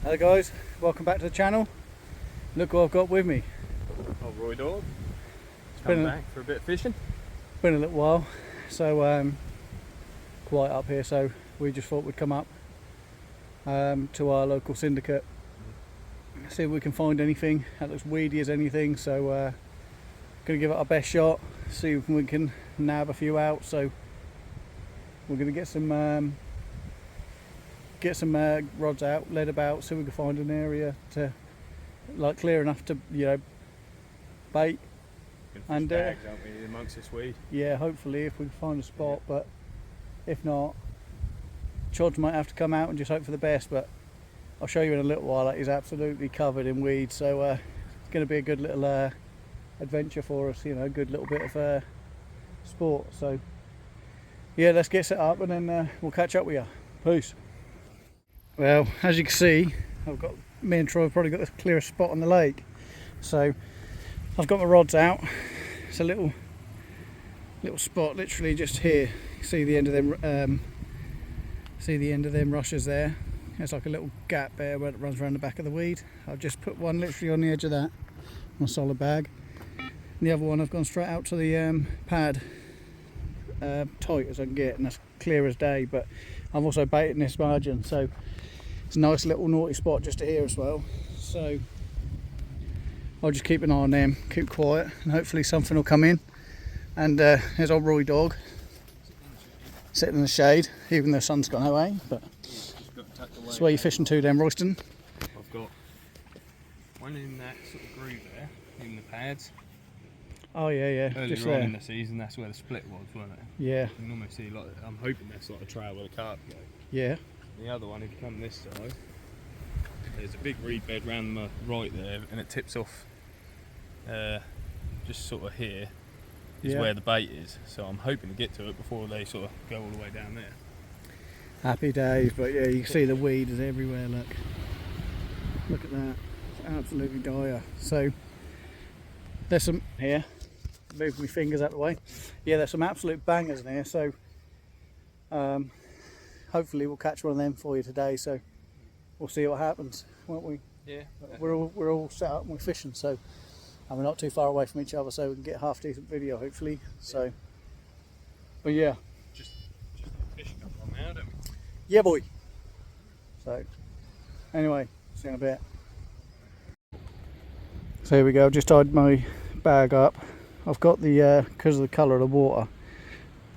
Hello guys, welcome back to the channel. Look what I've got with me. Old Roy Dog. It's Come back for a bit of fishing. Been a little while, so quiet up here, so we just thought we'd come up to our local syndicate, see if we can find anything that looks weedy as anything. So gonna give it our best shot, see if we can nab a few out. So we're gonna get some rods out, lead about, so we can find an area to like clear enough to, you know, bait. And bags, aren't we, amongst this weed? Yeah, hopefully if we can find a spot, but if not, Chods might have to come out and just hope for the best. But I'll show you in a little while that he's absolutely covered in weeds, so it's going to be a good little adventure for us, you know, a good little bit of sport. So yeah, let's get set up and then we'll catch up with you. Peace. Well, as you can see, me and Troy have probably got the clearest spot on the lake. So I've got my rods out. It's a little spot, literally just here. You see the end of them rushes there. There's like a little gap there where it runs around the back of the weed. I've just put one literally on the edge of that, on a solid bag. And the other one I've gone straight out to the pad, tight as I can get, and that's clear as day. But I've also baited in this margin, so it's a nice little naughty spot just to here as well. So I'll just keep an eye on them, keep quiet, and hopefully something will come in. And there's old Roy Dog sitting in the shade, even though the sun's gone away. But that's where you're fishing to then, Royston? I've got one in that sort of groove there, in the pads. Oh yeah, Earlier just on there. in the season, that's where the split was, wasn't it? Yeah. You can almost see, like, I'm hoping that's like a trail where the carp go. Yeah. The other one, if you come this side, there's a big reed bed round my right there, and it tips off just sort of here is where the bait is. So I'm hoping to get to it before they sort of go all the way down there. Happy days. But yeah, you can see the weed is everywhere. Look at that, it's absolutely dire. So there's some here, move my fingers out of the way. Yeah, there's some absolute bangers in here, so hopefully we'll catch one of them for you today. So we'll see what happens, won't we? Yeah. We're all set up and we're fishing, so and we're not too far away from each other, so we can get a half decent video hopefully. So but yeah, Just a fishing up on now, don't we? yeah boy. So anyway, see you in a bit. So here we go, I've just tied my bag up. I've got the because of the colour of the water,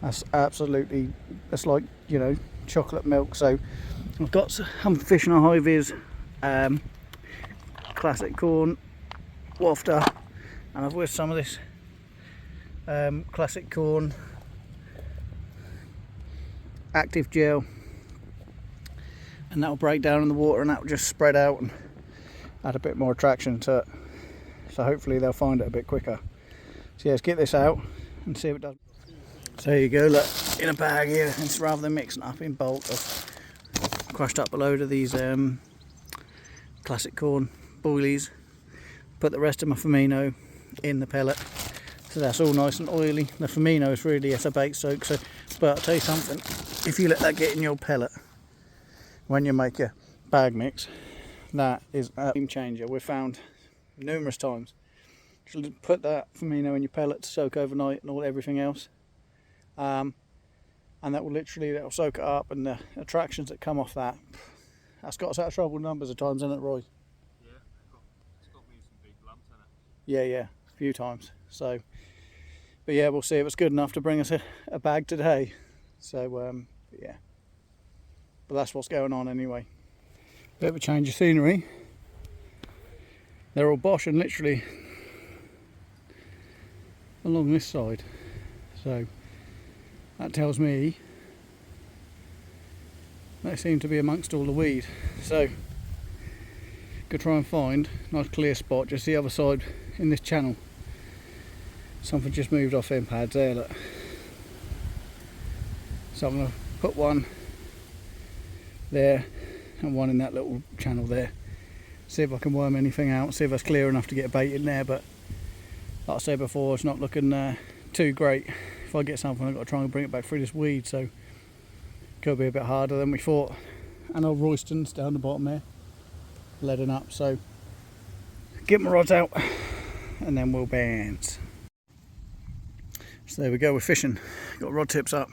that's absolutely, that's like, you know, chocolate milk. So I've got, I'm fishing a high vis classic corn wafter, and I've whisked some of this classic corn active gel, and that will break down in the water and that will just spread out and add a bit more attraction to it. So hopefully they'll find it a bit quicker. So yeah, let's get this out and see if it does. So there you go, look, in a bag here. It's rather than mixing up in bulk, I've crushed up a load of these classic corn boilies, put the rest of my Firmino in the pellet, so that's all nice and oily. The Firmino is really a bait soak, so, but I'll tell you something, if you let that get in your pellet when you make your bag mix, that is a game changer. We've found numerous times, just put that Firmino in your pellet to soak overnight and everything else, and that will soak it up, and the attractions that come off that's got us out of trouble numbers of times, isn't it, Roy? Yeah, it's got me some big lumps in it. Yeah, a few times. So but yeah, we'll see if it's good enough to bring us a bag today. So yeah, but that's what's going on anyway. Bit of a change of scenery. They're all boshing literally along this side, so that tells me they seem to be amongst all the weed. So go try and find a nice clear spot just the other side in this channel. Something just moved off them pads there, look. So I'm going to put one there and one in that little channel there, see if I can worm anything out, see if it's clear enough to get a bait in there. But like I said before, it's not looking too great. If I get something, I've got to try and bring it back through this weed, so could be a bit harder than we thought. And old Royston's down the bottom there. leading up. So get my rods out and then we'll bounce. So there we go, we're fishing. Got rod tips up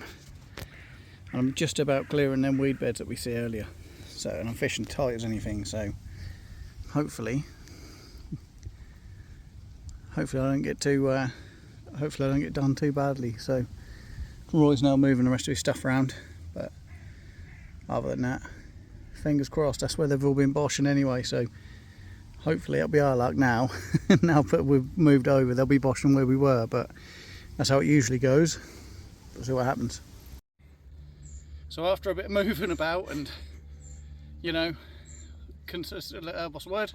and I'm just about clearing them weed beds that we see earlier. So, and I'm fishing tight as anything, so hopefully I don't get too hopefully I don't get done too badly. So Roy's now moving the rest of his stuff around, but other than that, fingers crossed. That's where they've all been boshing anyway, so hopefully it'll be our luck now. Now that we've moved over, they'll be boshing where we were, but that's how it usually goes. We'll see what happens. So after a bit of moving about and, you know, consistent, what's the word?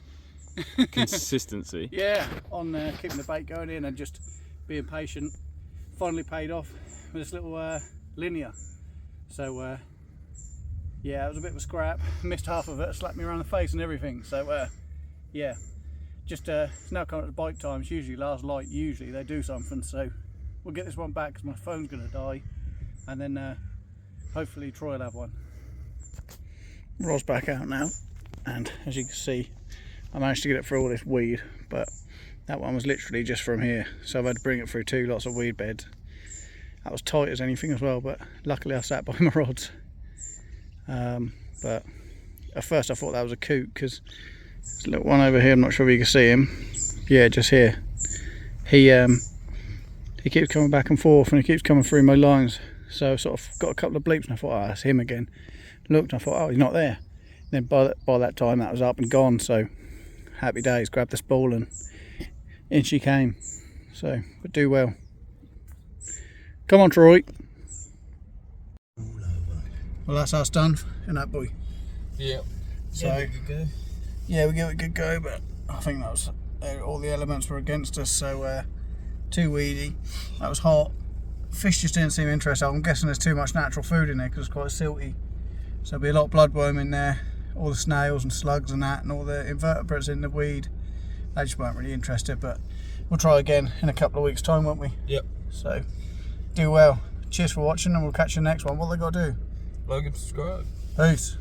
Consistency. Yeah, on keeping the bait going in and just being patient, finally paid off with this little linear. So yeah, it was a bit of a scrap. Missed half of it, slapped me around the face and everything. So yeah, just it's now coming to bite times. Usually last light, usually they do something. So we'll get this one back because my phone's going to die, and then hopefully Troy will have one. Rod's back out now, and as you can see, I managed to get it through all this weed, but that one was literally just from here, so I've had to bring it through 2 lots of weed beds. That was tight as anything as well, but luckily I sat by my rods. But at first I thought that was a coot, because there's a little one over here, I'm not sure if you can see him. Yeah, just here. He keeps coming back and forth and he keeps coming through my lines, so I sort of got a couple of bleeps and I thought, oh, that's him again. Looked and I thought, oh, he's not there. Then by that time that was up and gone, so happy days, grabbed the spool and in she came. So, but do well. Come on, Troy. Well, that's us done, isn't that, boy? Yeah. So, yeah, we could go. Yeah, we gave it a good go, but I think that was all the elements were against us, so too weedy. That was hot. Fish just didn't seem interested. I'm guessing there's too much natural food in there because it's quite silty. So there'll be a lot of bloodworm in there, all the snails and slugs and that, and all the invertebrates in the weed. They just weren't really interested, but we'll try again in a couple of weeks' time, won't we? Yep. So, do well. Cheers for watching, and we'll catch you next one. What have they got to do? Like and subscribe. Peace.